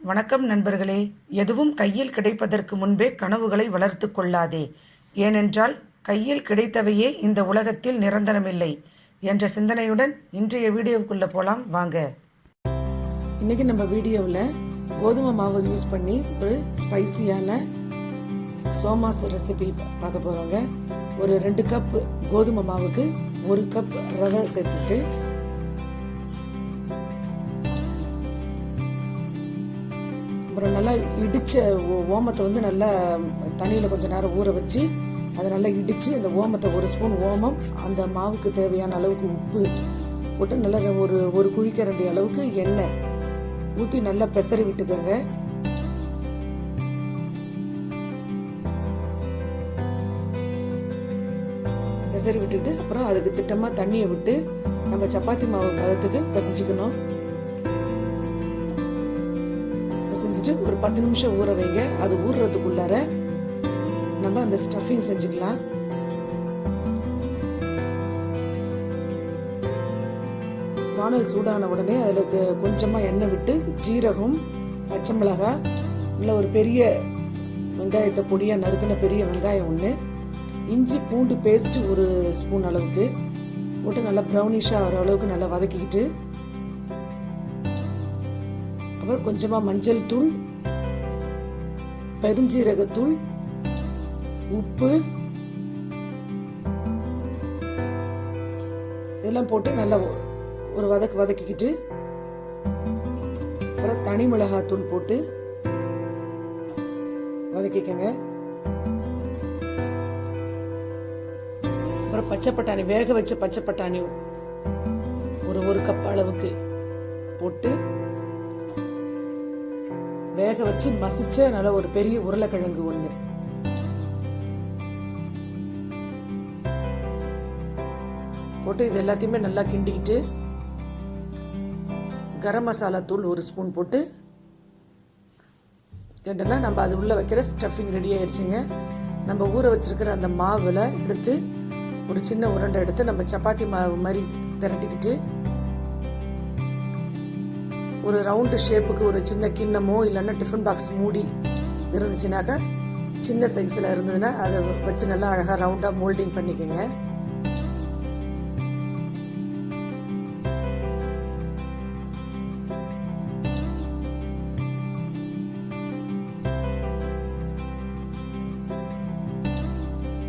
வணக்கம் நண்பர்களே. எதுவும் கையில் கிடைப்பதற்கு முன்பே கனவுகளை வளர்த்து கொள்ளாதே. ஏனென்றால் கையில் கிடைத்தவையே இந்த உலகத்தில் நிரந்தரமில்லை என்ற சிந்தனையுடன் இன்றைய வீடியோவுக்குள்ளே போகலாம் வாங்க. இன்றைக்கி நம்ம வீடியோவில் கோதுமை மாவை யூஸ் பண்ணி ஒரு ஸ்பைசியான சோமாஸ் ரெசிபி பார்க்க போகிறோங்க. ஒரு 2 கப் கோதுமை மாவுக்கு 1 கப் ரவை சேர்த்துட்டு அப்புறம் நல்லா இடித்த ஓமத்தை வந்து நல்லா தண்ணியில் கொஞ்சம் நேரம் ஊற வச்சு அதை நல்லா இடித்து அந்த ஓமத்தை 1 ஸ்பூன் ஓமம், அந்த மாவுக்கு தேவையான அளவுக்கு உப்பு போட்டு நல்லா ஒரு குழிக்கரண்டி அளவுக்கு எண்ணெய் ஊற்றி நல்லா பெசரி விட்டுக்கோங்க. பெசரி விட்டுட்டு அப்புறம் அதுக்கு திட்டமாக தண்ணியை விட்டு நம்ம சப்பாத்தி மாவு பதத்துக்கு பிசைஞ்சிக்கணும். செஞ்சுட்டு ஒரு 10 நிமிஷம் ஊற வைங்க. அது ஊறுறதுக்குள்ளார நம்ம அந்த ஸ்டஃபிங் செஞ்சுக்கலாம். வானல் சூடான உடனே அதில் கொஞ்சமாக எண்ணெய் விட்டு ஜீரகம், பச்சை மிளகாய், இல்லை ஒரு பெரிய வெங்காயத்தை பொடியாக நறுக்கின பெரிய வெங்காயம் 1, இஞ்சி பூண்டு பேஸ்ட்டு 1 ஸ்பூன் அளவுக்கு போட்டு நல்லா ப்ரௌனிஷாக ஆகிற அளவுக்கு நல்லா வதக்கிக்கிட்டு அப்புறம் கொஞ்சமாக மஞ்சள் தூள், பெருஞ்சீரகத்தூள், உப்பு இதெல்லாம் போட்டு நல்லா ஒரு வதக்கிக்கிட்டு அப்புறம் தனி மிளகாத்தூள் போட்டு வதக்கிக்கங்க. அப்புறம் பச்சை பட்டாணி, வேக வச்ச பச்சை பட்டாணி ஒரு கப் அளவுக்கு போட்டு வேக வச்சு மசிச்ச நல்ல ஒரு பெரிய உருளைக்கிழங்கு 1 போட்டு இது எல்லாத்தையுமே நல்லா கிண்டிக்கிட்டு கரம் மசாலா தூள் 1 ஸ்பூன் போட்டு கிண்டனா நம்ம அது உள்ள வைக்கிற ஸ்டஃபிங் ரெடி ஆயிடுச்சுங்க. நம்ம ஊற வச்சிருக்கிற அந்த மாவில் எடுத்து ஒரு சின்ன உருண்டை எடுத்து நம்ம சப்பாத்தி மாவு மாதிரி திரட்டிக்கிட்டு ஒரு ரவுண்டு ஷேப்புக்கு ஒரு சின்ன கிண்ணமோ இல்லைன்னா டிஃபன் பாக்ஸ் மூடி இருந்துச்சுனாக்கா, சின்ன சைஸில் இருந்ததுன்னா அதை வச்சு நல்லா அழகாக ரவுண்டாக மோல்டிங் பண்ணிக்கோங்க.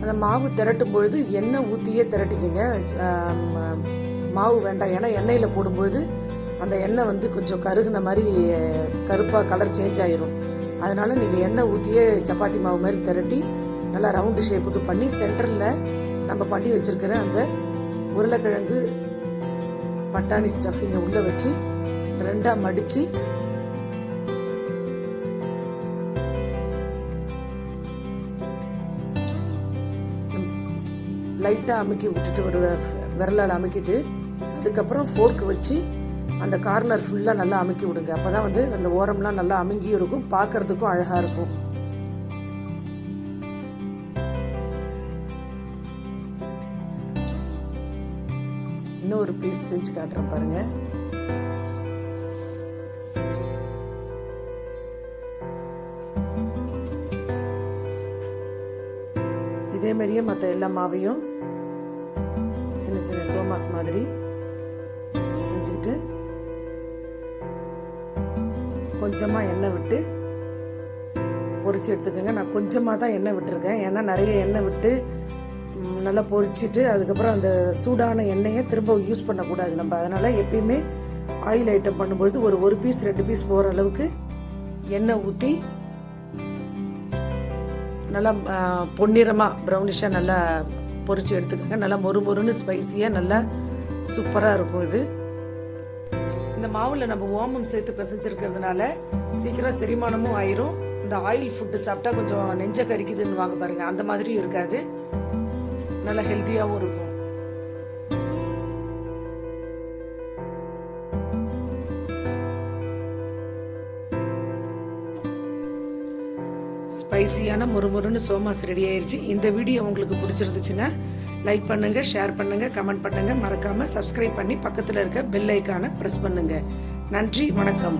அந்த மாவு திரட்டும் பொழுது எண்ணெய் ஊற்றியே திரட்டிக்கோங்க. மாவு வேண்டாம், ஏன்னா எண்ணெயில் போடும்பொழுது அந்த எண்ணெய் வந்து கொஞ்சம் கருகுன மாதிரி கருப்பாக கலர் சேஞ்ச் ஆகிரும். அதனால் நீங்கள் எண்ணெய் ஊற்றியே சப்பாத்தி மாவு மாதிரி திரட்டி நல்லா ரவுண்டு ஷேப்புக்கு பண்ணி சென்டரில் நம்ம பண்ணி வச்சுருக்கிற அந்த உருளைக்கிழங்கு பட்டாணி ஸ்டஃபிங்கை உள்ளே வச்சு 2ஆக மடித்து லைட்டாக அமுக்கி விட்டுட்டு ஒரு விரலால் அமுக்கிட்டு அதுக்கப்புறம் ஃபோர்க்கு வச்சு அந்த கார்னர் ஃபுல்லாக நல்லா அமுக்கி விடுங்க. அப்போ தான் வந்து அந்த ஓரம்லாம் நல்லா அமுங்கியும் இருக்கும், பார்க்கறதுக்கும் அழகாக இருக்கும். இன்னும் ஒரு பீஸ் செஞ்சு காட்டுறேன் பாருங்க. இதே மாதிரியே மற்ற எல்லா மாவையும் சின்ன சின்ன சோமாஸ் மாதிரி செஞ்சுக்கிட்டு கொஞ்சமாக எண்ணெய் விட்டு பொரிச்சு எடுத்துக்கோங்க. நான் கொஞ்சமாக தான் எண்ணெய் விட்டுருக்கேன், ஏன்னா நிறைய எண்ணெய் விட்டு நல்லா பொரிச்சிட்டு அதுக்கப்புறம் அந்த சூடான எண்ணெயை திரும்ப யூஸ் பண்ணக்கூடாது நம்ம. அதனால் எப்பயுமே ஆயில் ஐட்டம் பண்ணும்பொழுது ஒரு பீஸ் 2 பீஸ் போகிற அளவுக்கு எண்ணெய் ஊற்றி நல்லா பொன்னிறமாக ப்ரௌனிஷாக நல்லா பொரிச்சு எடுத்துக்கோங்க. நல்லா மொறுன்னு ஸ்பைசியாக நல்லா சூப்பராக இருக்கும். இது இந்த மாவில் நம்ம ஓமம் சேர்த்து பிசைஞ்சிருக்கிறதுனால சீக்கிரம் செரிமானமும் ஆயிரும். இந்த ஆயில் ஃபுட்டு சாப்பிட்டா கொஞ்சம் நெஞ்ச கறிக்குதுன்னு வாங்க பாருங்க, அந்த மாதிரியும் இருக்காது, நல்லா ஹெல்த்தியாகவும் இருக்கும். ஸ்பைசியான மொறுன்னு சோமாஸ் ரெடி ஆயிடுச்சு. இந்த வீடியோ உங்களுக்கு பிடிச்சிருந்துச்சுன்னா லைக் பண்ணுங்க, ஷேர் பண்ணுங்க, கமெண்ட் பண்ணுங்க. மறக்காம சப்ஸ்கிரைப் பண்ணி பக்கத்தில் இருக்க பெல் ஐக்கானை பிரஸ் பண்ணுங்க. நன்றி, வணக்கம்.